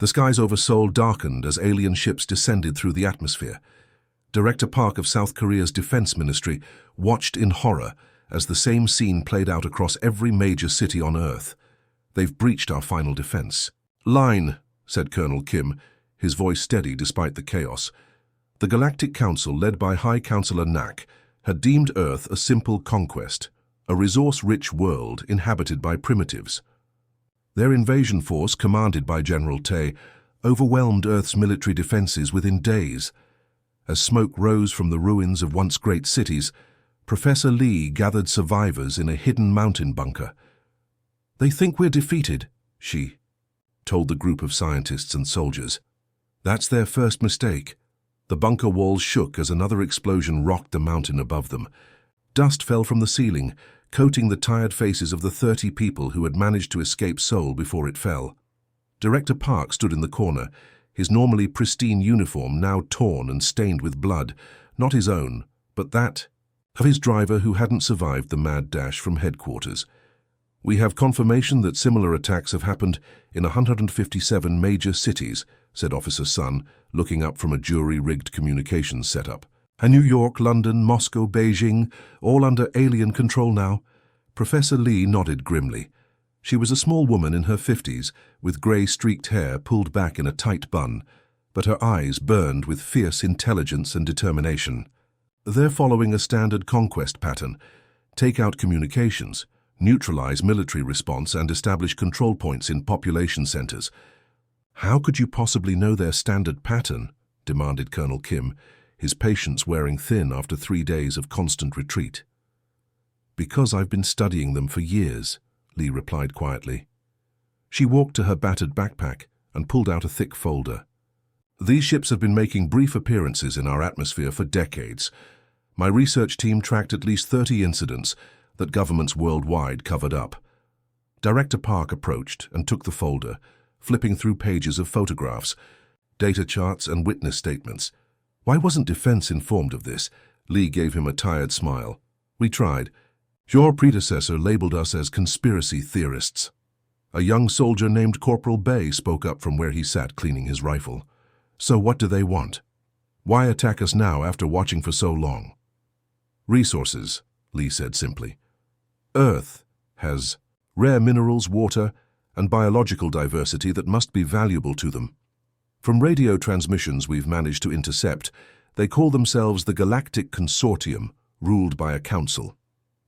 The skies over Seoul darkened as alien ships descended through the atmosphere. Director Park of South Korea's Defense Ministry watched in horror as the same scene played out across every major city on Earth. "They've breached our final defense." "Line," said Colonel Kim, his voice steady despite the chaos. The Galactic Council, led by High Counselor Nak, had deemed Earth a simple conquest, a resource-rich world inhabited by primitives. Their invasion force, commanded by General Tae, overwhelmed Earth's military defenses within days. As smoke rose from the ruins of once great cities, Professor Lee gathered survivors in a hidden mountain bunker. "They think we're defeated," she told the group of scientists and soldiers. "That's their first mistake." The bunker walls shook as another explosion rocked the mountain above them. Dust fell from the ceiling, coating the tired faces of the 30 people who had managed to escape Seoul before it fell. Director Park stood in the corner, his normally pristine uniform now torn and stained with blood, not his own, but that of his driver who hadn't survived the mad dash from headquarters. "We have confirmation that similar attacks have happened in 157 major cities," said Officer Sun, looking up from a jury-rigged communications setup. "And New York, London, Moscow, Beijing, all under alien control now?" Professor Lee nodded grimly. She was a small woman in her 50s, with grey-streaked hair pulled back in a tight bun, but her eyes burned with fierce intelligence and determination. "They're following a standard conquest pattern. Take out communications, neutralize military response, and establish control points in population centers." "How could you possibly know their standard pattern?" demanded Colonel Kim, his patience wearing thin after 3 days of constant retreat. "Because I've been studying them for years," Lee replied quietly. She walked to her battered backpack and pulled out a thick folder. "These ships have been making brief appearances in our atmosphere for decades. My research team tracked at least 30 incidents that governments worldwide covered up." Director Park approached and took the folder, flipping through pages of photographs, data charts, and witness statements. "Why wasn't Defense informed of this?" Lee gave him a tired smile. "We tried. Your predecessor labeled us as conspiracy theorists." A young soldier named Corporal Bay spoke up from where he sat cleaning his rifle. "So what do they want? Why attack us now after watching for so long?" "Resources," Lee said simply. "Earth has rare minerals, water, and biological diversity that must be valuable to them. From radio transmissions we've managed to intercept, they call themselves the Galactic Consortium, ruled by a council.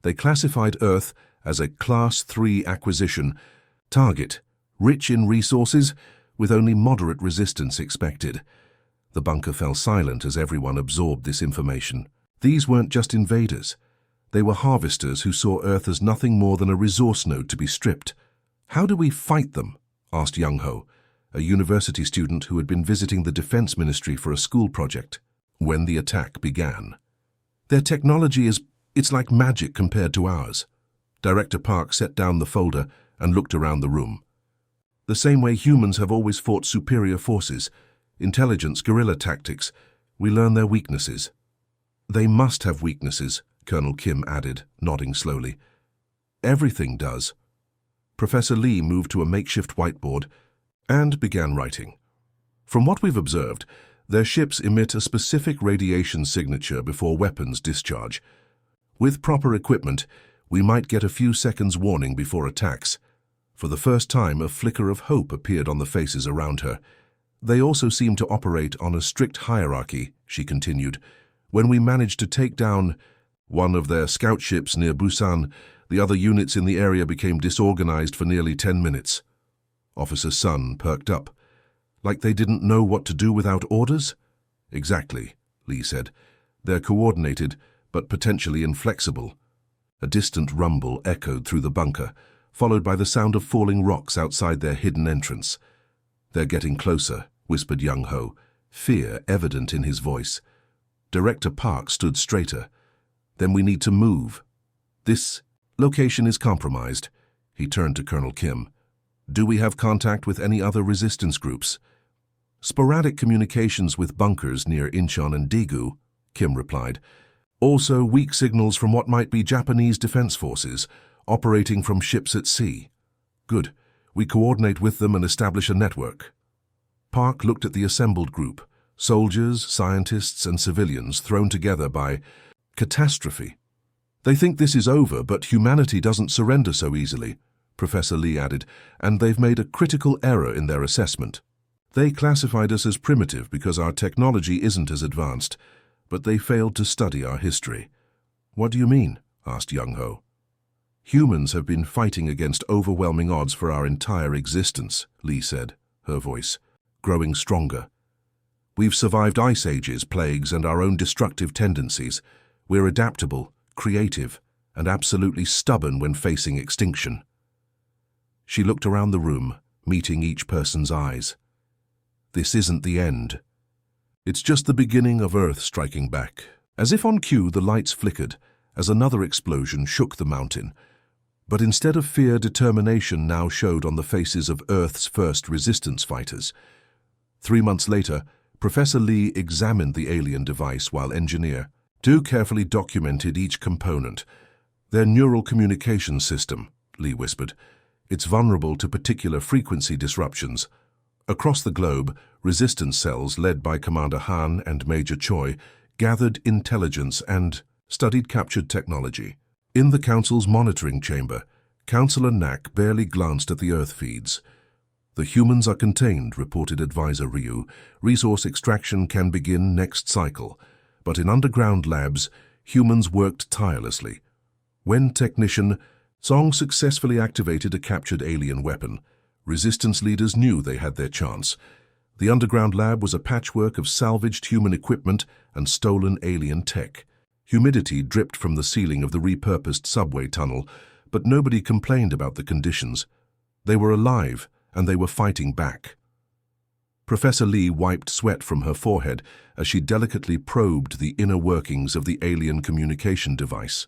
They classified Earth as a Class 3 acquisition target, rich in resources, with only moderate resistance expected." The bunker fell silent as everyone absorbed this information. These weren't just invaders. They were harvesters who saw Earth as nothing more than a resource node to be stripped. "How do we fight them?" asked Young Ho, a university student who had been visiting the Defense Ministry for a school project when the attack began. "Their technology it's like magic compared to ours." Director Park set down the folder and looked around the room. "The same way humans have always fought superior forces, intelligence, guerrilla tactics, we learn their weaknesses." "They must have weaknesses," Colonel Kim added, nodding slowly. "Everything does." Professor Lee moved to a makeshift whiteboard and began writing. "From what we've observed, their ships emit a specific radiation signature before weapons discharge. With proper equipment, we might get a few seconds warning before attacks." For the first time, a flicker of hope appeared on the faces around her. "They also seem to operate on a strict hierarchy," she continued. "When we managed to take down one of their scout ships near Busan, the other units in the area became disorganized for nearly 10 minutes. Officer Sun perked up. "Like they didn't know what to do without orders?" "Exactly," Lee said. "They're coordinated, but potentially inflexible." A distant rumble echoed through the bunker, followed by the sound of falling rocks outside their hidden entrance. "They're getting closer," whispered Young Ho, fear evident in his voice. Director Park stood straighter. "Then we need to move. This location is compromised." He turned to Colonel Kim. "Do we have contact with any other resistance groups?" "Sporadic communications with bunkers near Incheon and Daegu," Kim replied. "Also weak signals from what might be Japanese defense forces, operating from ships at sea." "Good. We coordinate with them and establish a network." Park looked at the assembled group, soldiers, scientists, and civilians thrown together by catastrophe. They think this is over, but humanity doesn't surrender so easily, Professor Lee added, and they've made a critical error in their assessment. They classified us as primitive because our technology isn't as advanced, but they failed to study our history. What do you mean? Asked Young Ho. Humans have been fighting against overwhelming odds for our entire existence, Lee said, her voice growing stronger. We've survived ice ages, plagues, and our own destructive tendencies. We're adaptable, creative, and absolutely stubborn when facing extinction. She looked around the room, meeting each person's eyes. This isn't the end. It's just the beginning of Earth striking back. As if on cue, the lights flickered as another explosion shook the mountain. But instead of fear, determination now showed on the faces of Earth's first resistance fighters. 3 months later, Professor Lee examined the alien device while Engineer Du carefully documented each component. Their neural communication system, Lee whispered. It's vulnerable to particular frequency disruptions. Across the globe, resistance cells led by Commander Han and Major Choi gathered intelligence and studied captured technology. In the Council's monitoring chamber, Councillor Nak barely glanced at the Earth feeds. The humans are contained, reported Advisor Ryu. Resource extraction can begin next cycle. But in underground labs, humans worked tirelessly. When Technician Song successfully activated a captured alien weapon, resistance leaders knew they had their chance. The underground lab was a patchwork of salvaged human equipment and stolen alien tech. Humidity dripped from the ceiling of the repurposed subway tunnel, but nobody complained about the conditions. They were alive, and they were fighting back. Professor Lee wiped sweat from her forehead as she delicately probed the inner workings of the alien communication device.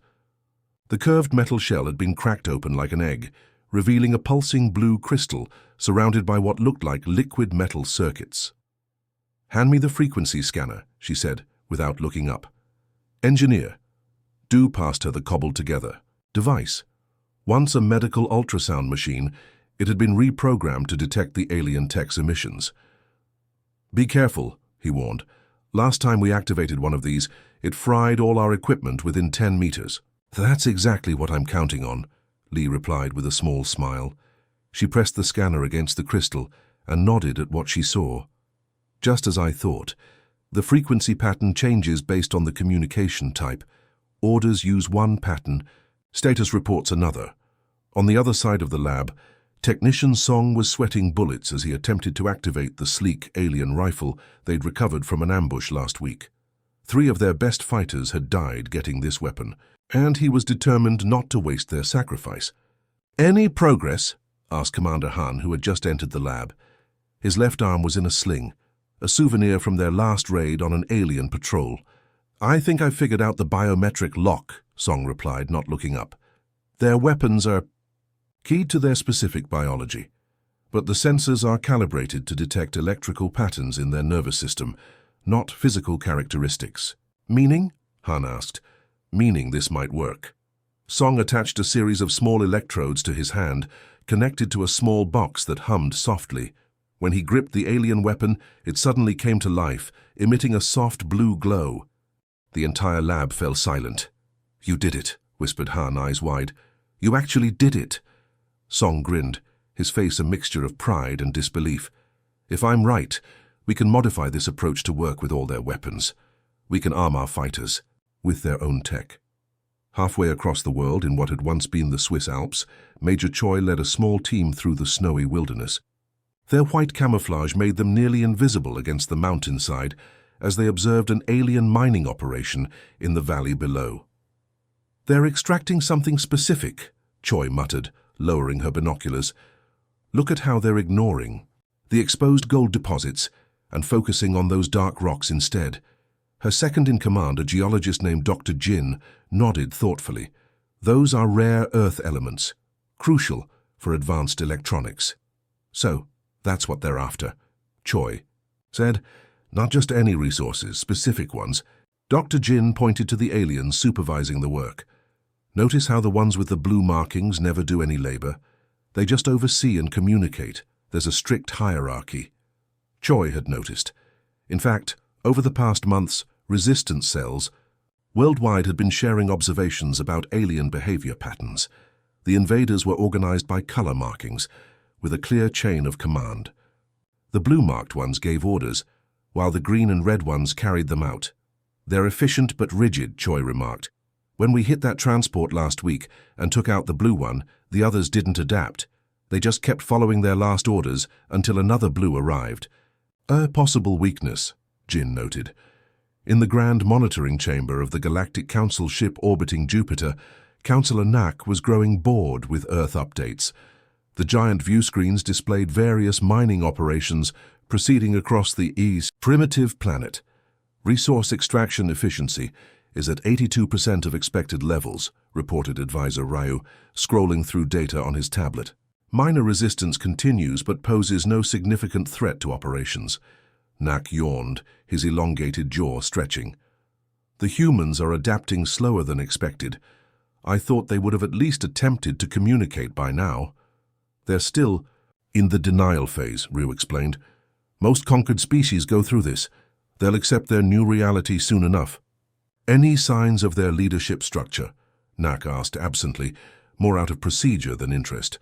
The curved metal shell had been cracked open like an egg, revealing a pulsing blue crystal surrounded by what looked like liquid metal circuits. "Hand me the frequency scanner," she said, without looking up. "Engineer." Du passed her the cobbled-together device. Once a medical ultrasound machine, it had been reprogrammed to detect the alien tech's emissions. "Be careful," he warned. "Last time we activated one of these, it fried all our equipment within 10 meters. "That's exactly what I'm counting on," Lee replied with a small smile. She pressed the scanner against the crystal and nodded at what she saw. "Just as I thought. The frequency pattern changes based on the communication type. Orders use one pattern, status reports another. On the other side of the lab, Technician Song was sweating bullets as he attempted to activate the sleek alien rifle they'd recovered from an ambush last week. 3 of their best fighters had died getting this weapon, and he was determined not to waste their sacrifice. "Any progress?" asked Commander Han, who had just entered the lab. His left arm was in a sling, a souvenir from their last raid on an alien patrol. "I think I figured out the biometric lock," Song replied, not looking up. "Their weapons are keyed to their specific biology, but the sensors are calibrated to detect electrical patterns in their nervous system, not physical characteristics." "Meaning?" Han asked. "Meaning this might work." Song attached a series of small electrodes to his hand, connected to a small box that hummed softly. When he gripped the alien weapon, it suddenly came to life, emitting a soft blue glow. The entire lab fell silent. "You did it," whispered Han, eyes wide. "You actually did it." Song grinned, his face a mixture of pride and disbelief. "If I'm right, we can modify this approach to work with all their weapons. We can arm our fighters with their own tech." Halfway across the world, in what had once been the Swiss Alps, Major Choi led a small team through the snowy wilderness. Their white camouflage made them nearly invisible against the mountainside as they observed an alien mining operation in the valley below. "They're extracting something specific," Choi muttered, lowering her binoculars. "Look at how they're ignoring the exposed gold deposits and focusing on those dark rocks instead." Her second-in-command, a geologist named Dr. Jin, nodded thoughtfully. "Those are rare Earth elements, crucial for advanced electronics." "So, that's what they're after," Choi said. "Not just any resources, specific ones." Dr. Jin pointed to the aliens supervising the work. "Notice how the ones with the blue markings never do any labor? They just oversee and communicate. There's a strict hierarchy." Choi had noticed. In fact, over the past months, resistance cells worldwide had been sharing observations about alien behavior patterns. The invaders were organized by color markings, with a clear chain of command. The blue-marked ones gave orders, while the green and red ones carried them out. "They're efficient but rigid," Choi remarked. "When we hit that transport last week and took out the blue one, the others didn't adapt. They just kept following their last orders until another blue arrived." "A possible weakness," Jin noted. In the Grand Monitoring Chamber of the Galactic Council ship orbiting Jupiter, Councillor Nak was growing bored with Earth updates. The giant view screens displayed various mining operations proceeding across the East primitive planet. "Resource extraction efficiency is at 82% of expected levels," reported Advisor Ryu, scrolling through data on his tablet. "Minor resistance continues but poses no significant threat to operations." Nak yawned, his elongated jaw stretching. "The humans are adapting slower than expected. I thought they would have at least attempted to communicate by now." "They're still in the denial phase," Ryu explained. "Most conquered species go through this. They'll accept their new reality soon enough." "Any signs of their leadership structure?" Nak asked absently, more out of procedure than interest.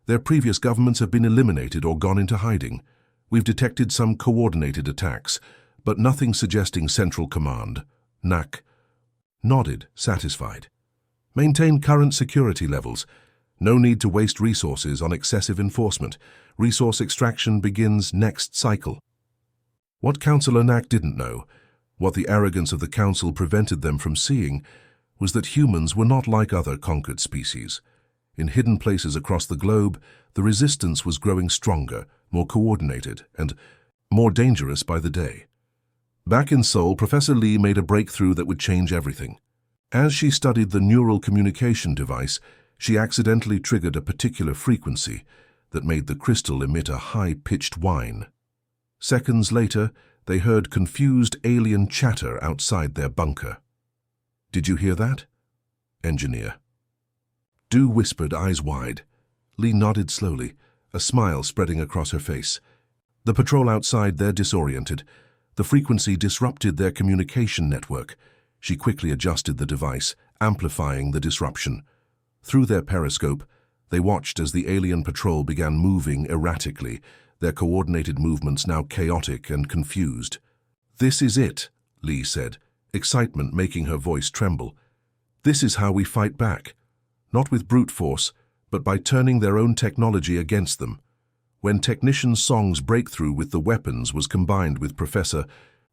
"Their previous governments have been eliminated or gone into hiding. We've detected some coordinated attacks, but nothing suggesting central command." Nak nodded, satisfied. "Maintain current security levels. No need to waste resources on excessive enforcement. Resource extraction begins next cycle." What Councillor Nak didn't know, what the arrogance of the Council prevented them from seeing, was that humans were not like other conquered species. In hidden places across the globe, the resistance was growing stronger, more coordinated, and more dangerous by the day. Back in Seoul, Professor Lee made a breakthrough that would change everything. As she studied the neural communication device, she accidentally triggered a particular frequency that made the crystal emit a high-pitched whine. Seconds later, they heard confused alien chatter outside their bunker. "Did you hear that?" Engineer. Du whispered, eyes wide. Lee nodded slowly, a smile spreading across her face. "The patrol outside, they're disoriented. The frequency disrupted their communication network." She quickly adjusted the device, amplifying the disruption. Through their periscope, they watched as the alien patrol began moving erratically, their coordinated movements now chaotic and confused. "This is it," Lee said, excitement making her voice tremble. "This is how we fight back. Not with brute force, but by turning their own technology against them." When Technician Song's breakthrough with the weapons was combined with Professor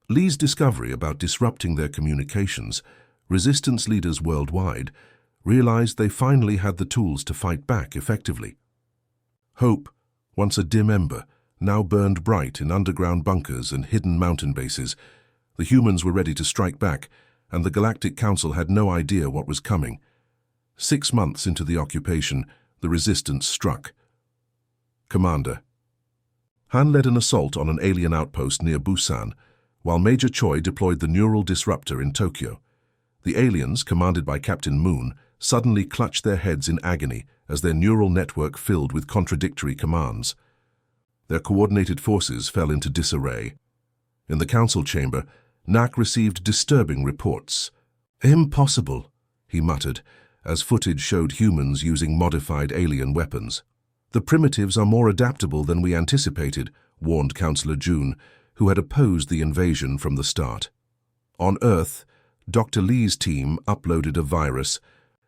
Lee's discovery about disrupting their communications, resistance leaders worldwide realized they finally had the tools to fight back effectively. Hope, once a dim ember, now burned bright in underground bunkers and hidden mountain bases. The humans were ready to strike back, and the Galactic Council had no idea what was coming. 6 months into the occupation, the resistance struck. "Commander." Han led an assault on an alien outpost near Busan, while Major Choi deployed the neural disruptor in Tokyo. The aliens, commanded by Captain Moon, suddenly clutched their heads in agony as their neural network filled with contradictory commands. Their coordinated forces fell into disarray. In the council chamber, Nak received disturbing reports. "Impossible," he muttered, as footage showed humans using modified alien weapons. "The primitives are more adaptable than we anticipated," warned Councillor June, who had opposed the invasion from the start. On Earth, Dr. Lee's team uploaded a virus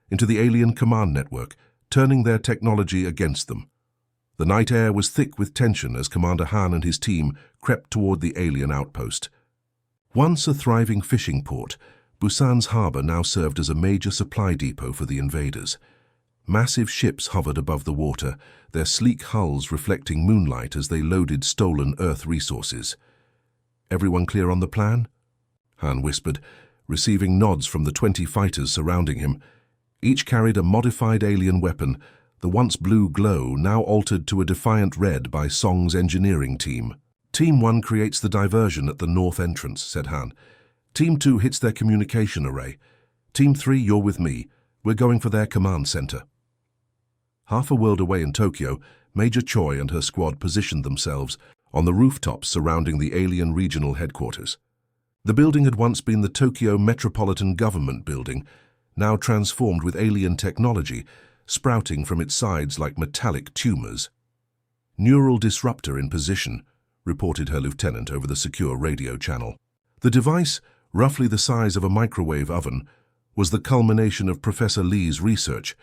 into the alien command network, turning their technology against them. The night air was thick with tension as Commander Han and his team crept toward the alien outpost. Once a thriving fishing port, Busan's harbor now served as a major supply depot for the invaders. Massive ships hovered above the water, their sleek hulls reflecting moonlight as they loaded stolen Earth resources. "Everyone clear on the plan?" Han whispered, receiving nods from the 20 fighters surrounding him. Each carried a modified alien weapon, the once blue glow now altered to a defiant red by Song's engineering team. "Team 1 creates the diversion at the north entrance," said Han. "Team 2 hits their communication array. Team 3, you're with me. We're going for their command center." Half a world away in Tokyo, Major Choi and her squad positioned themselves on the rooftops surrounding the alien regional headquarters. The building had once been the Tokyo Metropolitan Government Building, now transformed with alien technology, sprouting from its sides like metallic tumors. "Neural disruptor in position," reported her lieutenant over the secure radio channel. The device, roughly the size of a microwave oven, was the culmination of Professor Lee's research,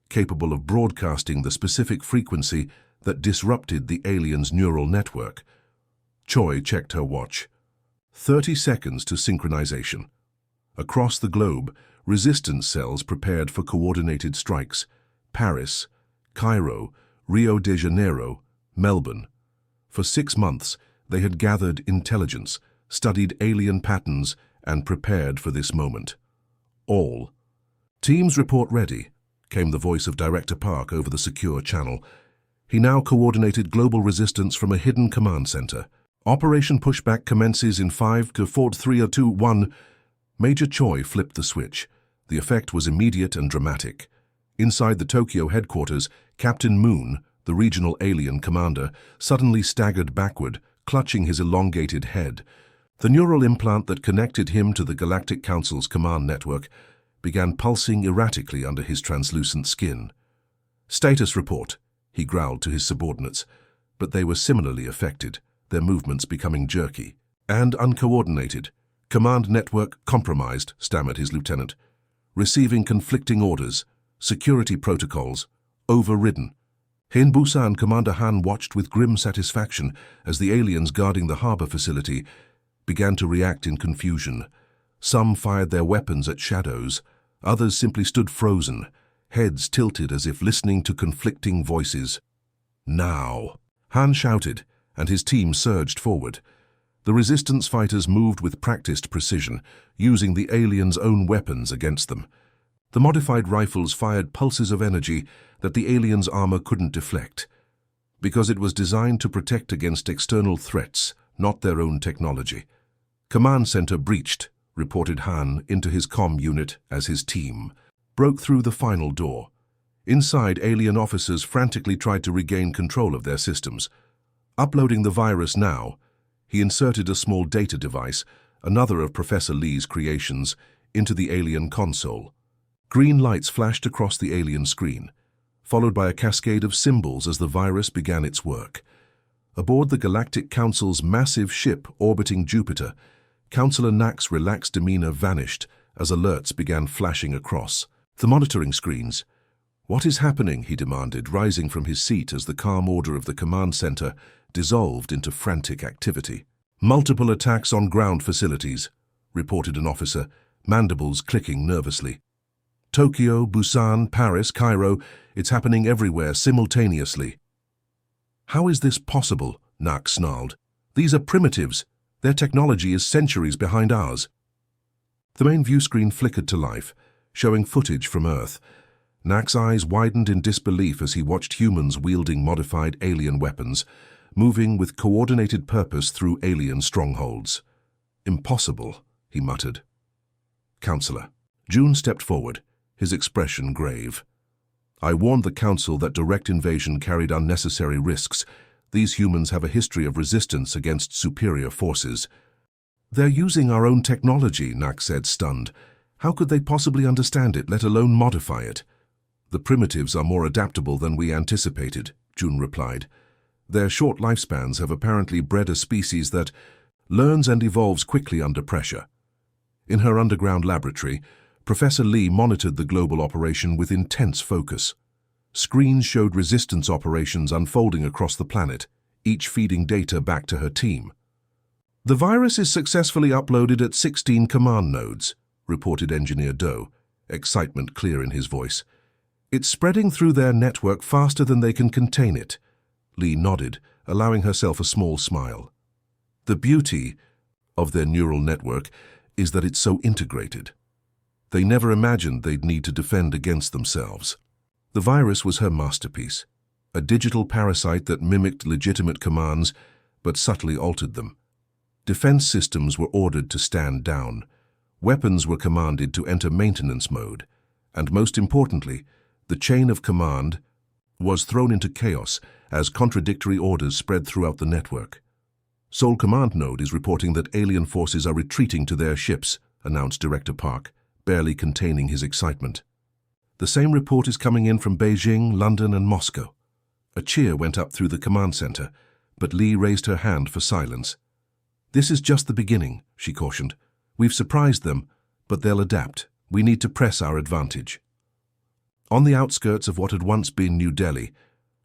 capable of broadcasting the specific frequency that disrupted the alien's neural network. Choi checked her watch. 30 seconds to synchronization. Across the globe, resistance cells prepared for coordinated strikes. Paris, Cairo, Rio de Janeiro, Melbourne. For 6 months, they had gathered intelligence, studied alien patterns, and prepared for this moment. All. "Teams report ready," came the voice of Director Park over the secure channel. He now coordinated global resistance from a hidden command center. "Operation Pushback commences in 5 to 4, 3, 2, 1. Major Choi flipped the switch. The effect was immediate and dramatic. Inside the Tokyo headquarters, Captain Moon, the regional alien commander, suddenly staggered backward, clutching his elongated head. The neural implant that connected him to the Galactic Council's command network began pulsing erratically under his translucent skin. "Status report," he growled to his subordinates, but they were similarly affected, their movements becoming jerky and uncoordinated. "Command network compromised," stammered his lieutenant. "Receiving conflicting orders, security protocols, overridden." In Busan, Commander Han watched with grim satisfaction as the aliens guarding the harbor facility began to react in confusion. Some fired their weapons at shadows, others simply stood frozen, heads tilted as if listening to conflicting voices. "Now!" Han shouted, and his team surged forward. The resistance fighters moved with practiced precision, using the aliens' own weapons against them. The modified rifles fired pulses of energy that the aliens' armor couldn't deflect, because it was designed to protect against external threats, not their own technology. "Command center breached," reported Han into his comm unit as his team broke through the final door. Inside, alien officers frantically tried to regain control of their systems. Uploading the virus now, he inserted a small data device, another of Professor Lee's creations, into the alien console. Green lights flashed across the alien screen, followed by a cascade of symbols as the virus began its work. Aboard the Galactic Council's massive ship orbiting Jupiter, Councillor Nack's relaxed demeanor vanished as alerts began flashing across the monitoring screens. "What is happening?" he demanded, rising from his seat as the calm order of the command center dissolved into frantic activity. "Multiple attacks on ground facilities," reported an officer, mandibles clicking nervously. "Tokyo, Busan, Paris, Cairo, it's happening everywhere simultaneously." "How is this possible?" Nack snarled. "These are primitives. Their technology is centuries behind ours." The main view screen flickered to life, showing footage from Earth. Nack's eyes widened in disbelief as he watched humans wielding modified alien weapons, moving with coordinated purpose through alien strongholds. "Impossible," he muttered. "Counselor." June stepped forward, his expression grave. "I warned the Council that direct invasion carried unnecessary risks. These humans have a history of resistance against superior forces." "They're using our own technology," Nack said, stunned. "How could they possibly understand it, let alone modify it?" "The primitives are more adaptable than we anticipated," June replied. "Their short lifespans have apparently bred a species that learns and evolves quickly under pressure." In her underground laboratory, Professor Lee monitored the global operation with intense focus. Screens showed resistance operations unfolding across the planet, each feeding data back to her team. "The virus is successfully uploaded at 16 command nodes," reported Engineer Doe, excitement clear in his voice. "It's spreading through their network faster than they can contain it." Lee nodded, allowing herself a small smile. "The beauty of their neural network is that it's so integrated. They never imagined they'd need to defend against themselves." The virus was her masterpiece, a digital parasite that mimicked legitimate commands but subtly altered them. Defense systems were ordered to stand down. Weapons were commanded to enter maintenance mode. And most importantly, the chain of command was thrown into chaos as contradictory orders spread throughout the network. Sol Command Node is reporting that alien forces are retreating to their ships, announced Director Park, barely containing his excitement. The same report is coming in from Beijing, London, and Moscow. A cheer went up through the command center, but Lee raised her hand for silence. This is just the beginning, she cautioned. We've surprised them, but they'll adapt. We need to press our advantage. On the outskirts of what had once been New Delhi,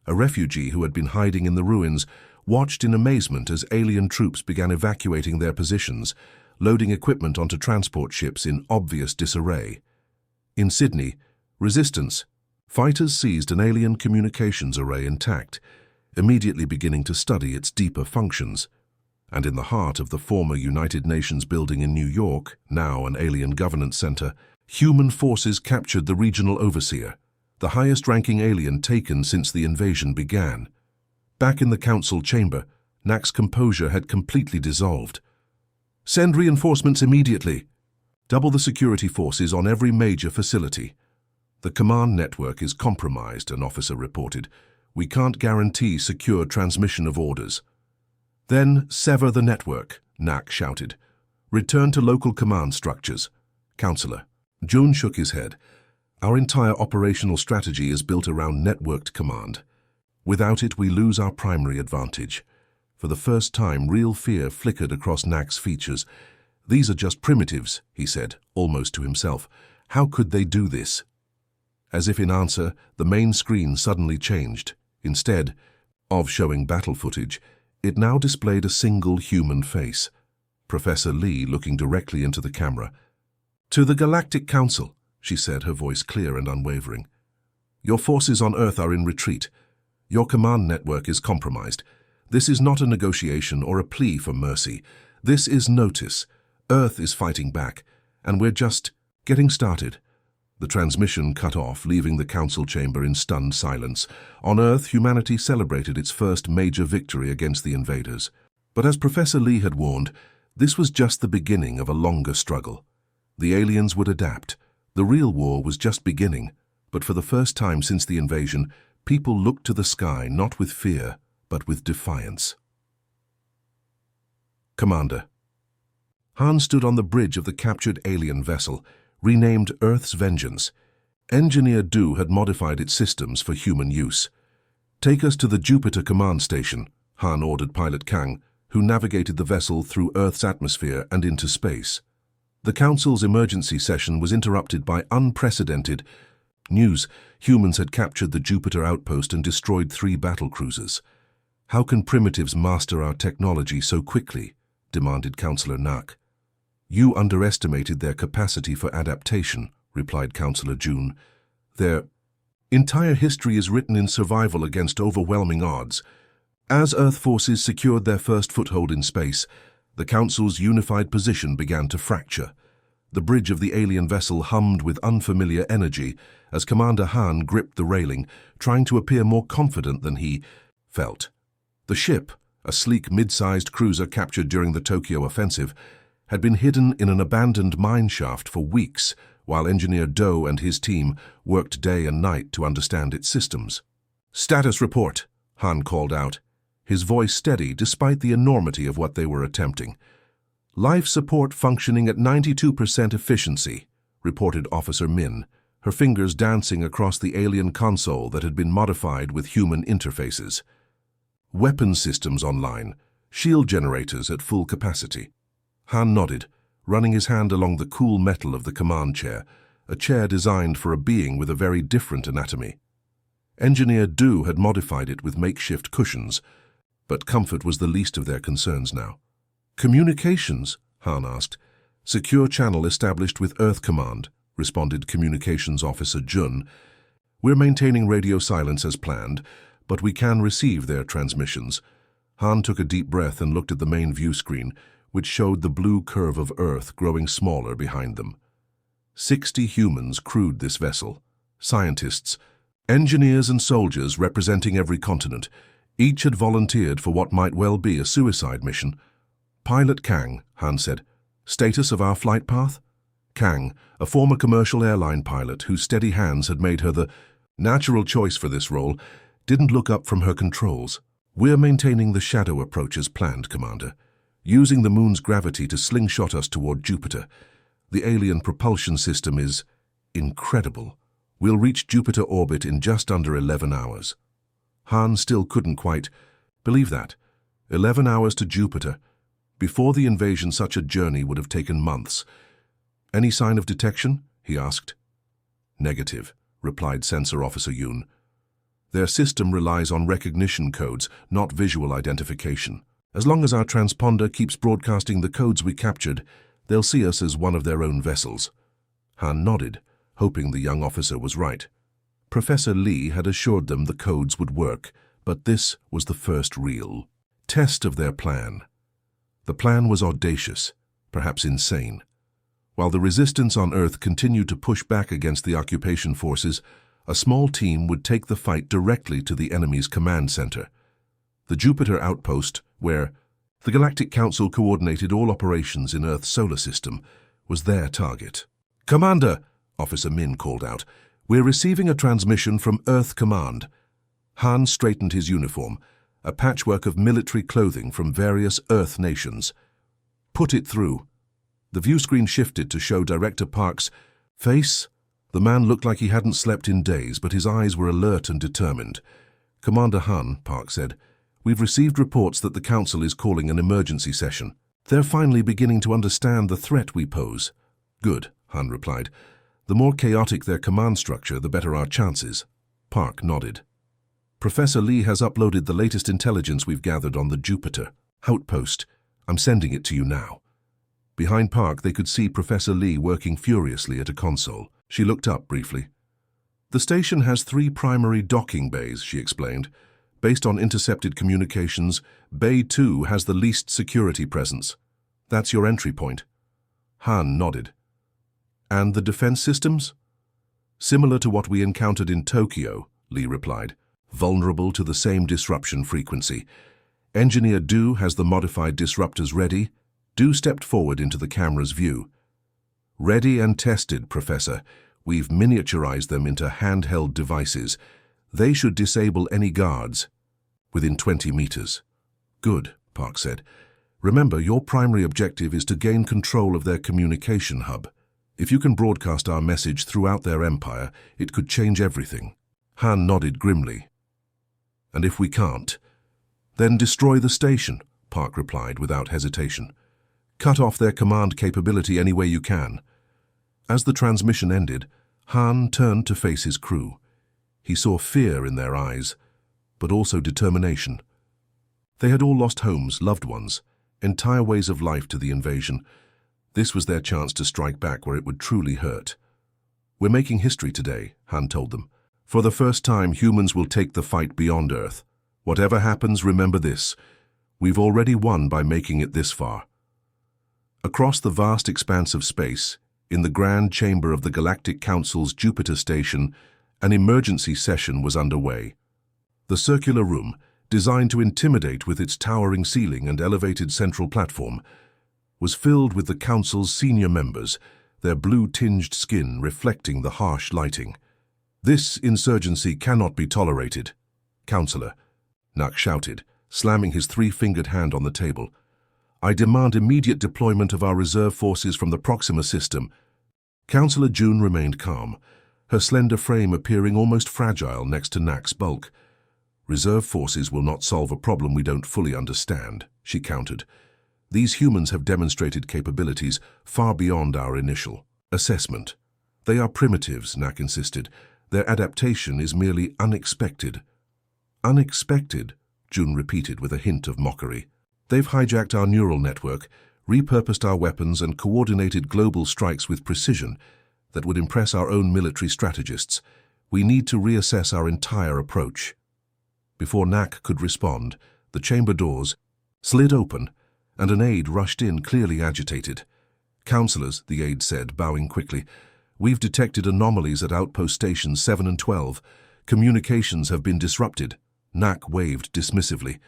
a refugee who had been hiding in the ruins watched in amazement as alien troops began evacuating their positions, loading equipment onto transport ships in obvious disarray. In Sydney, resistance, fighters seized an alien communications array intact, immediately beginning to study its deeper functions. And in the heart of the former United Nations building in New York, now an alien governance center, human forces captured the regional overseer, the highest-ranking alien taken since the invasion began. Back in the council chamber, Nak's composure had completely dissolved. Send reinforcements immediately. Double the security forces on every major facility. The command network is compromised, an officer reported. We can't guarantee secure transmission of orders. Then sever the network, Nak shouted. Return to local command structures. Counselor. June shook his head. Our entire operational strategy is built around networked command. Without it, we lose our primary advantage. For the first time, real fear flickered across Nak's features. These are just primitives, he said, almost to himself. How could they do this? As if in answer, the main screen suddenly changed. Instead of showing battle footage, it now displayed a single human face. Professor Lee looking directly into the camera. To the Galactic Council, she said, her voice clear and unwavering. Your forces on Earth are in retreat. Your command network is compromised. This is not a negotiation or a plea for mercy. This is notice. Earth is fighting back, and we're just getting started. The transmission cut off, leaving the council chamber in stunned silence. On Earth, humanity celebrated its first major victory against the invaders. But as Professor Lee had warned, this was just the beginning of a longer struggle. The aliens would adapt. The real war was just beginning, but for the first time since the invasion, people looked to the sky not with fear, but with defiance. Commander. Han stood on the bridge of the captured alien vessel, renamed Earth's Vengeance. Engineer Du had modified its systems for human use. Take us to the Jupiter command station, Han ordered Pilot Kang, who navigated the vessel through Earth's atmosphere and into space. The Council's emergency session was interrupted by unprecedented news. Humans had captured the Jupiter outpost and destroyed 3 battle cruisers. How can primitives master our technology so quickly? Demanded Councillor Nak. You underestimated their capacity for adaptation, replied Councillor June. Their entire history is written in survival against overwhelming odds. As Earth forces secured their first foothold in space, the Council's unified position began to fracture. The bridge of the alien vessel hummed with unfamiliar energy as Commander Han gripped the railing, trying to appear more confident than he felt. The ship, a sleek mid-sized cruiser captured during the Tokyo offensive, had been hidden in an abandoned mine shaft for weeks, while Engineer Do and his team worked day and night to understand its systems. Status report, Han called out, his voice steady despite the enormity of what they were attempting. Life support functioning at 92% efficiency, reported Officer Min, her fingers dancing across the alien console that had been modified with human interfaces. Weapons systems online, shield generators at full capacity. Han nodded, running his hand along the cool metal of the command chair, a chair designed for a being with a very different anatomy. Engineer Du had modified it with makeshift cushions, but comfort was the least of their concerns now. Communications, Han asked. Secure channel established with Earth Command, responded Communications Officer Jun. We're maintaining radio silence as planned, but we can receive their transmissions. Han took a deep breath and looked at the main view screen, which showed the blue curve of Earth growing smaller behind them. 60 humans crewed this vessel. Scientists, engineers and soldiers representing every continent. Each had volunteered for what might well be a suicide mission. Pilot Kang, Han said. Status of our flight path? Kang, a former commercial airline pilot whose steady hands had made her the natural choice for this role, didn't look up from her controls. We're maintaining the shadow approach as planned, Commander, using the moon's gravity to slingshot us toward Jupiter. The alien propulsion system is incredible. We'll reach Jupiter orbit in just under 11 hours. Han still couldn't quite believe that. 11 hours to Jupiter. Before the invasion, such a journey would have taken months. Any sign of detection? He asked. Negative, replied Sensor Officer Yoon. Their system relies on recognition codes, not visual identification. As long as our transponder keeps broadcasting the codes we captured, they'll see us as one of their own vessels. Han nodded, hoping the young officer was right. Professor Lee had assured them the codes would work, but this was the first real test of their plan. The plan was audacious, perhaps insane. While the resistance on Earth continued to push back against the occupation forces, a small team would take the fight directly to the enemy's command center. The Jupiter outpost, where the Galactic Council coordinated all operations in Earth's solar system, was their target. "Commander," Officer Min called out, "we're receiving a transmission from Earth Command." Han straightened his uniform, a patchwork of military clothing from various Earth nations. "Put it through." The view screen shifted to show Director Park's face. The man looked like he hadn't slept in days, but his eyes were alert and determined. "Commander Han," Park said, "we've received reports that the Council is calling an emergency session. They're finally beginning to understand the threat we pose." "Good," Han replied. "The more chaotic their command structure, the better our chances." Park nodded. "Professor Lee has uploaded the latest intelligence we've gathered on the Jupiter outpost. I'm sending it to you now." Behind Park, they could see Professor Lee working furiously at a console. She looked up briefly. "The station has 3 primary docking bays," she explained. "Based on intercepted communications, Bay 2 has the least security presence. That's your entry point." Han nodded. "And the defense systems?" "Similar to what we encountered in Tokyo," Lee replied. "Vulnerable to the same disruption frequency. Engineer Du has the modified disruptors ready." Du stepped forward into the camera's view. "Ready and tested, Professor. We've miniaturized them into handheld devices. They should disable any guards within 20 meters. "Good," Park said. "Remember, your primary objective is to gain control of their communication hub. If you can broadcast our message throughout their empire, it could change everything." Han nodded grimly. "And if we can't?" "Then destroy the station," Park replied without hesitation. "Cut off their command capability any way you can." As the transmission ended, Han turned to face his crew. He saw fear in their eyes, but also determination. They had all lost homes, loved ones, entire ways of life to the invasion. This was their chance to strike back where it would truly hurt. "We're making history today," Han told them. "For the first time, humans will take the fight beyond Earth. Whatever happens, remember this. We've already won by making it this far." Across the vast expanse of space, in the grand chamber of the Galactic Council's Jupiter station, an emergency session was underway. The circular room, designed to intimidate with its towering ceiling and elevated central platform, was filled with the Council's senior members, their blue-tinged skin reflecting the harsh lighting. "This insurgency cannot be tolerated, Counselor," Nak shouted, slamming his 3-fingered hand on the table. "I demand immediate deployment of our reserve forces from the Proxima system." Counselor June remained calm, her slender frame appearing almost fragile next to Nak's bulk. "Reserve forces will not solve a problem we don't fully understand," she countered. "These humans have demonstrated capabilities far beyond our initial assessment." "They are primitives," Nak insisted. "Their adaptation is merely unexpected." "Unexpected?" June repeated with a hint of mockery. "They've hijacked our neural network, repurposed our weapons, and coordinated global strikes with precision that would impress our own military strategists. We need to reassess our entire approach." Before Nak could respond, the chamber doors slid open, and an aide rushed in, clearly agitated. "Counselors," the aide said, bowing quickly, "we've detected anomalies at outpost stations 7 and 12. Communications have been disrupted." Nak waved dismissively.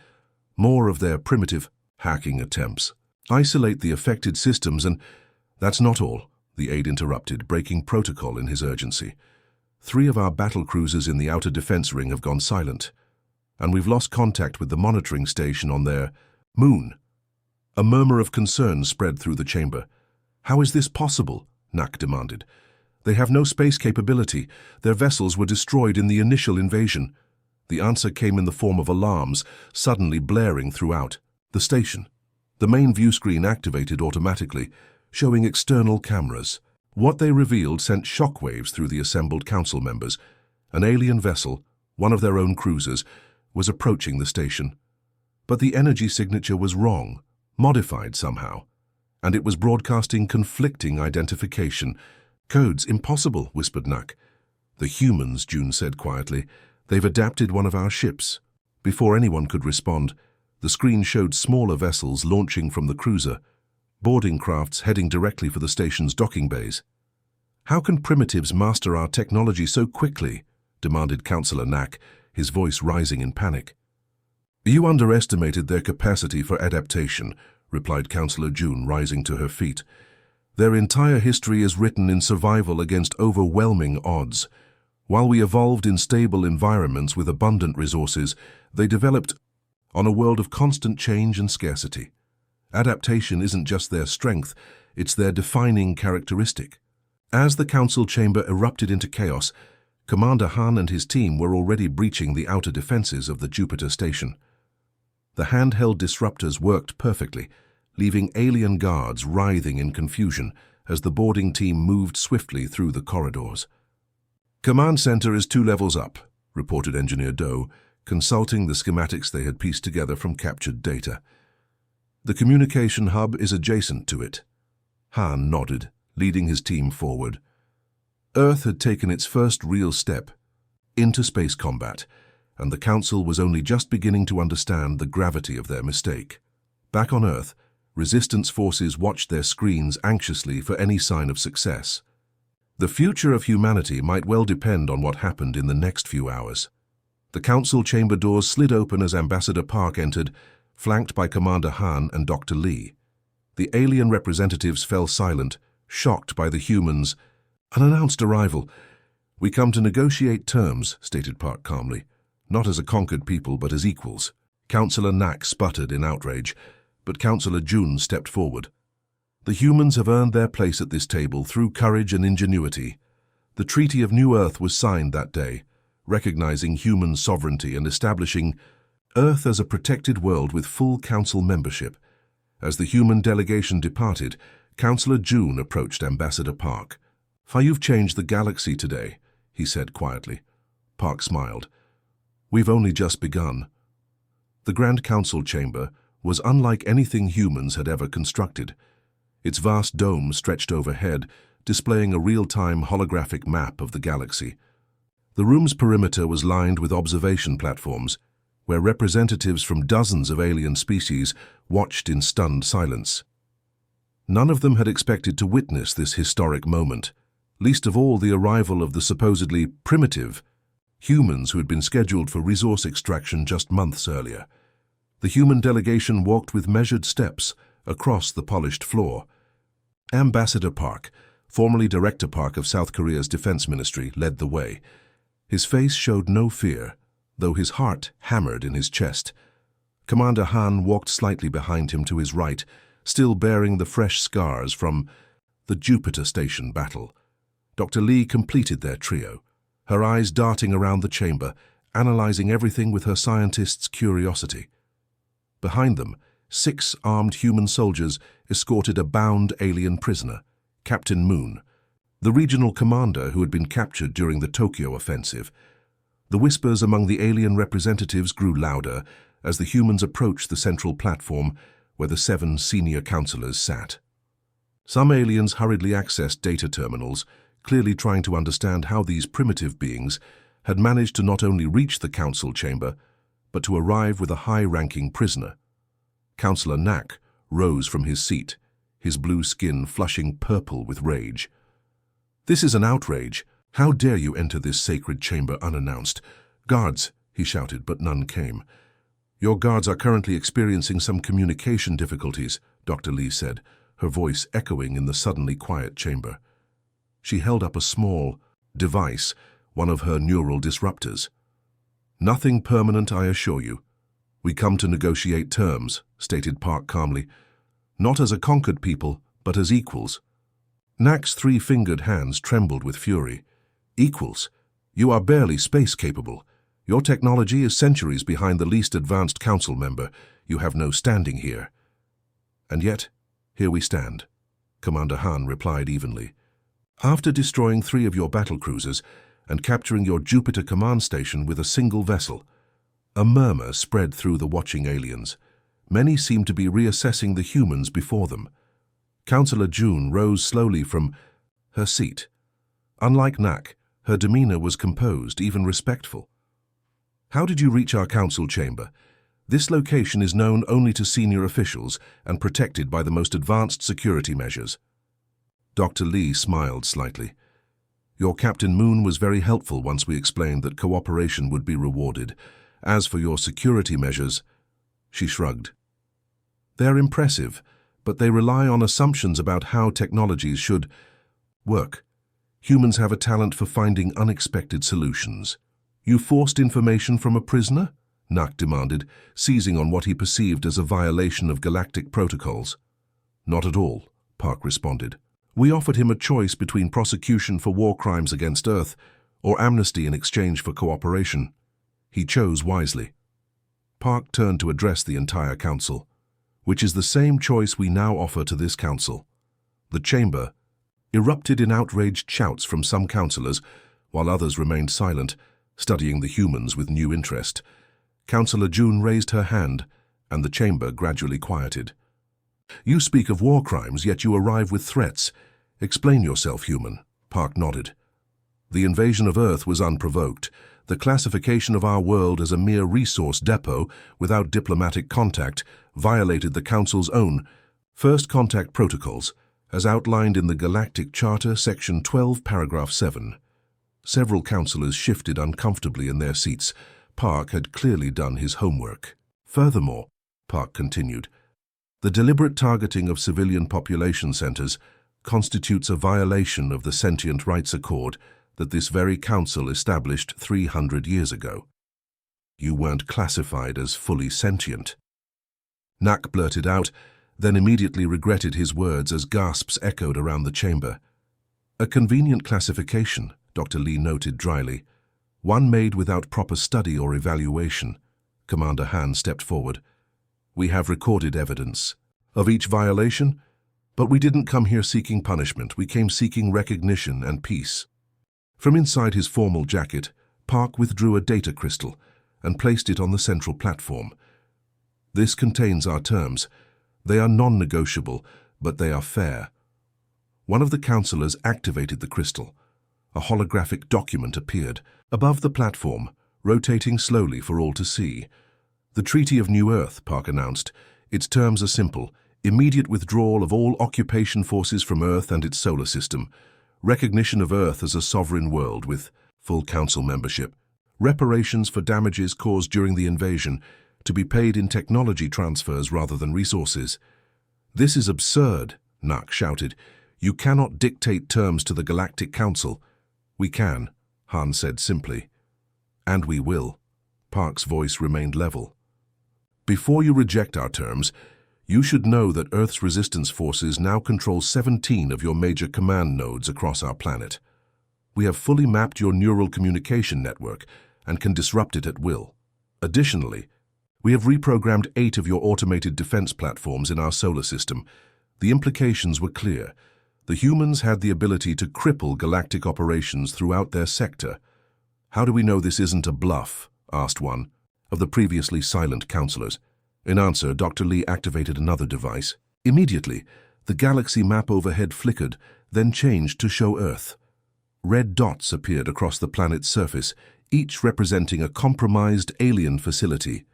"More of their primitive hacking attempts. Isolate the affected systems and—" "That's not all," the aide interrupted, breaking protocol in his urgency. 3 of our battle cruisers in the outer defense ring have gone silent. and we've lost contact with the monitoring station on their moon." A murmur of concern spread through the chamber. "How is this possible?" Nak demanded. "They have no space capability. Their vessels were destroyed in the initial invasion." The answer came in the form of alarms, suddenly blaring throughout the station. The main view screen activated automatically, showing external cameras. What they revealed sent shockwaves through the assembled council members. An alien vessel, one of their own cruisers, was approaching the station. But the energy signature was wrong, modified somehow, and it was broadcasting conflicting identification. "Codes impossible," whispered Nak. "The humans," June said quietly. "They've adapted one of our ships." Before anyone could respond, the screen showed smaller vessels launching from the cruiser, boarding crafts heading directly for the station's docking bays. "How can primitives master our technology so quickly?" demanded Councillor Nak, his voice rising in panic. "You underestimated their capacity for adaptation," replied Councillor June, rising to her feet. "Their entire history is written in survival against overwhelming odds. While we evolved in stable environments with abundant resources, they developed on a world of constant change and scarcity. Adaptation isn't just their strength, it's their defining characteristic." As the council chamber erupted into chaos, Commander Han and his team were already breaching the outer defenses of the Jupiter station. The handheld disruptors worked perfectly, leaving alien guards writhing in confusion as the boarding team moved swiftly through the corridors. "Command center is 2 levels up," reported Engineer Doe, consulting the schematics they had pieced together from captured data. "The communication hub is adjacent to it." Han nodded, leading his team forward. Earth had taken its first real step into space combat, and the Council was only just beginning to understand the gravity of their mistake. Back on Earth, resistance forces watched their screens anxiously for any sign of success. The future of humanity might well depend on what happened in the next few hours. The Council chamber doors slid open as Ambassador Park entered, flanked by Commander Han and Dr. Lee. The alien representatives fell silent, shocked by the humans' unannounced arrival. "We come to negotiate terms," stated Park calmly. "Not as a conquered people, but as equals." Councillor Nak sputtered in outrage, but Councillor June stepped forward. "The humans have earned their place at this table through courage and ingenuity. The Treaty of New Earth was signed that day, recognizing human sovereignty and establishing Earth as a protected world with full Council membership." As the human delegation departed, Councillor June approached Ambassador Park. "You've changed the galaxy today," he said quietly. Park smiled. "We've only just begun." The Grand Council chamber was unlike anything humans had ever constructed. Its vast dome stretched overhead, displaying a real-time holographic map of the galaxy. The room's perimeter was lined with observation platforms, where representatives from dozens of alien species watched in stunned silence. None of them had expected to witness this historic moment, least of all the arrival of the supposedly primitive humans who had been scheduled for resource extraction just months earlier. The human delegation walked with measured steps across the polished floor. Ambassador Park, formerly Director Park of South Korea's Defense Ministry, led the way. His face showed no fear, though his heart hammered in his chest. Commander Han walked slightly behind him to his right, still bearing the fresh scars from the Jupiter Station battle. Dr. Lee completed their trio, her eyes darting around the chamber, analyzing everything with her scientist's curiosity. Behind them, 6 armed human soldiers escorted a bound alien prisoner, Captain Moon, the regional commander who had been captured during the Tokyo offensive. The whispers among the alien representatives grew louder as the humans approached the central platform where the 7 senior councillors sat. Some aliens hurriedly accessed data terminals, clearly trying to understand how these primitive beings had managed to not only reach the council chamber, but to arrive with a high-ranking prisoner. Councillor Nak rose from his seat, his blue skin flushing purple with rage. "This is an outrage. How dare you enter this sacred chamber unannounced? Guards," he shouted, but none came. "Your guards are currently experiencing some communication difficulties," Dr. Lee said, her voice echoing in the suddenly quiet chamber. She held up a small device, one of her neural disruptors. Nothing permanent, I assure you. We come to negotiate terms, stated Park calmly. Not as a conquered people, but as equals. Nak's three-fingered hands trembled with fury. Equals? You are barely space-capable. Your technology is centuries behind the least advanced council member. You have no standing here. And yet, here we stand, Commander Han replied evenly. After destroying 3 of your battlecruisers and capturing your Jupiter command station with a single vessel, a murmur spread through the watching aliens. Many seemed to be reassessing the humans before them. Councillor June rose slowly from her seat. Unlike Nak, her demeanor was composed, even respectful. How did you reach our council chamber? This location is known only to senior officials and protected by the most advanced security measures. Dr. Lee smiled slightly. Your Captain Moon was very helpful once we explained that cooperation would be rewarded. As for your security measures, she shrugged. They're impressive, but they rely on assumptions about how technologies should work. Humans have a talent for finding unexpected solutions. You forced information from a prisoner? Nak demanded, seizing on what he perceived as a violation of galactic protocols. Not at all, Park responded. We offered him a choice between prosecution for war crimes against Earth or amnesty in exchange for cooperation. He chose wisely. Park turned to address the entire council, which is the same choice we now offer to this council. The chamber erupted in outraged shouts from some councillors, while others remained silent, studying the humans with new interest. Councillor June raised her hand, and the chamber gradually quieted. You speak of war crimes, yet you arrive with threats. Explain yourself, human. Park nodded. The invasion of Earth was unprovoked. The classification of our world as a mere resource depot without diplomatic contact violated the Council's own First Contact Protocols, as outlined in the Galactic Charter, Section 12, Paragraph 7. Several councillors shifted uncomfortably in their seats. Park had clearly done his homework. Furthermore, Park continued, the deliberate targeting of civilian population centers constitutes a violation of the Sentient Rights Accord that this very council established 300 years ago. You weren't classified as fully sentient. Nak blurted out, then immediately regretted his words as gasps echoed around the chamber. A convenient classification, Dr. Lee noted dryly. One made without proper study or evaluation. Commander Han stepped forward. We have recorded evidence of each violation, but we didn't come here seeking punishment. We came seeking recognition and peace. From inside his formal jacket, Park withdrew a data crystal and placed it on the central platform. This contains our terms. They are non-negotiable, but they are fair. One of the councillors activated the crystal. A holographic document appeared above the platform, rotating slowly for all to see. The Treaty of New Earth, Park announced. Its terms are simple. Immediate withdrawal of all occupation forces from Earth and its solar system. Recognition of Earth as a sovereign world with full council membership. Reparations for damages caused during the invasion, to be paid in technology transfers rather than resources. This is absurd, Nak shouted. You cannot dictate terms to the Galactic Council. We can, Han said simply. And we will. Park's voice remained level. Before you reject our terms, you should know that Earth's resistance forces now control 17 of your major command nodes across our planet. We have fully mapped your neural communication network and can disrupt it at will. Additionally, we have reprogrammed 8 of your automated defense platforms in our solar system. The implications were clear. The humans had the ability to cripple galactic operations throughout their sector. How do we know this isn't a bluff? Asked one of the previously silent councillors. In answer, Dr. Lee activated another device. Immediately, the galaxy map overhead flickered, then changed to show Earth. Red dots appeared across the planet's surface, each representing a compromised alien facility.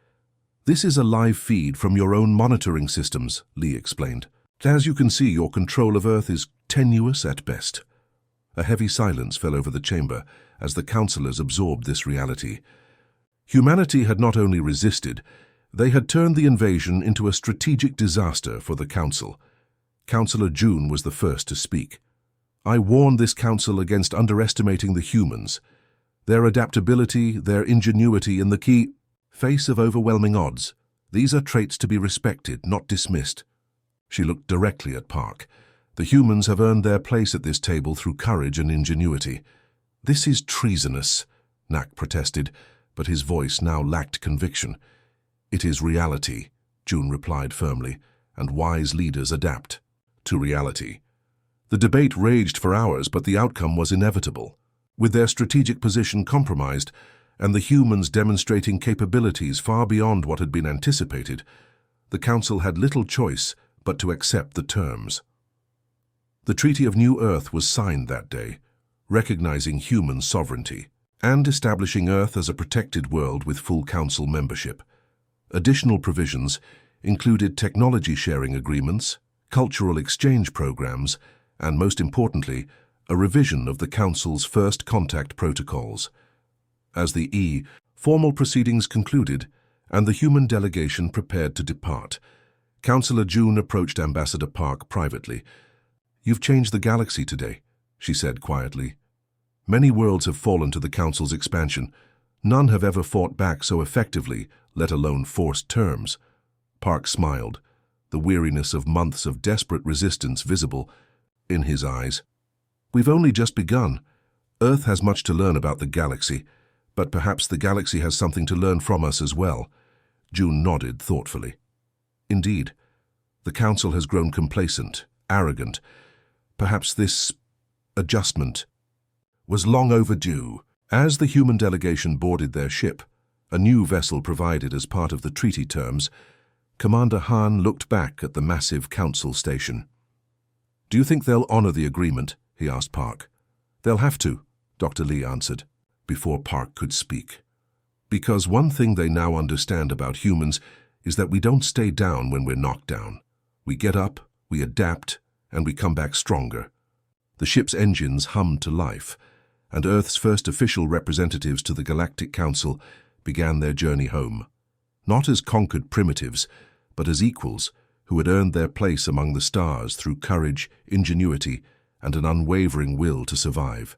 This is a live feed from your own monitoring systems, Lee explained. As you can see, your control of Earth is tenuous at best. A heavy silence fell over the chamber as the councillors absorbed this reality. Humanity had not only resisted, they had turned the invasion into a strategic disaster for the Council. Councillor June was the first to speak. I warned this Council against underestimating the humans. Their adaptability, their ingenuity in the key face of overwhelming odds. These are traits to be respected, not dismissed. She looked directly at Park. The humans have earned their place at this table through courage and ingenuity. This is treasonous, Nak protested, but his voice now lacked conviction. It is reality, June replied firmly, and wise leaders adapt to reality. The debate raged for hours, but the outcome was inevitable. With their strategic position compromised, and the humans demonstrating capabilities far beyond what had been anticipated, the Council had little choice but to accept the terms. The Treaty of New Earth was signed that day, recognizing human sovereignty and establishing Earth as a protected world with full Council membership. Additional provisions included technology sharing agreements, cultural exchange programs, and most importantly, a revision of the Council's first contact protocols. As the formal proceedings concluded and the human delegation prepared to depart, Councillor June approached Ambassador Park privately. "You've changed the galaxy today," she said quietly. "Many worlds have fallen to the Council's expansion. None have ever fought back so effectively, let alone forced terms." Park smiled, the weariness of months of desperate resistance visible in his eyes. "We've only just begun. Earth has much to learn about the galaxy, but perhaps the galaxy has something to learn from us as well." June nodded thoughtfully. "Indeed, the Council has grown complacent, arrogant. Perhaps this adjustment was long overdue." As the human delegation boarded their ship, a new vessel provided as part of the treaty terms, Commander Han looked back at the massive Council station. "Do you think they'll honor the agreement?" he asked Park. "They'll have to," Dr. Lee answered, before Park could speak. "Because one thing they now understand about humans is that we don't stay down when we're knocked down. We get up, we adapt, and we come back stronger." The ship's engines hummed to life, and Earth's first official representatives to the Galactic Council began their journey home. Not as conquered primitives, but as equals who had earned their place among the stars through courage, ingenuity, and an unwavering will to survive.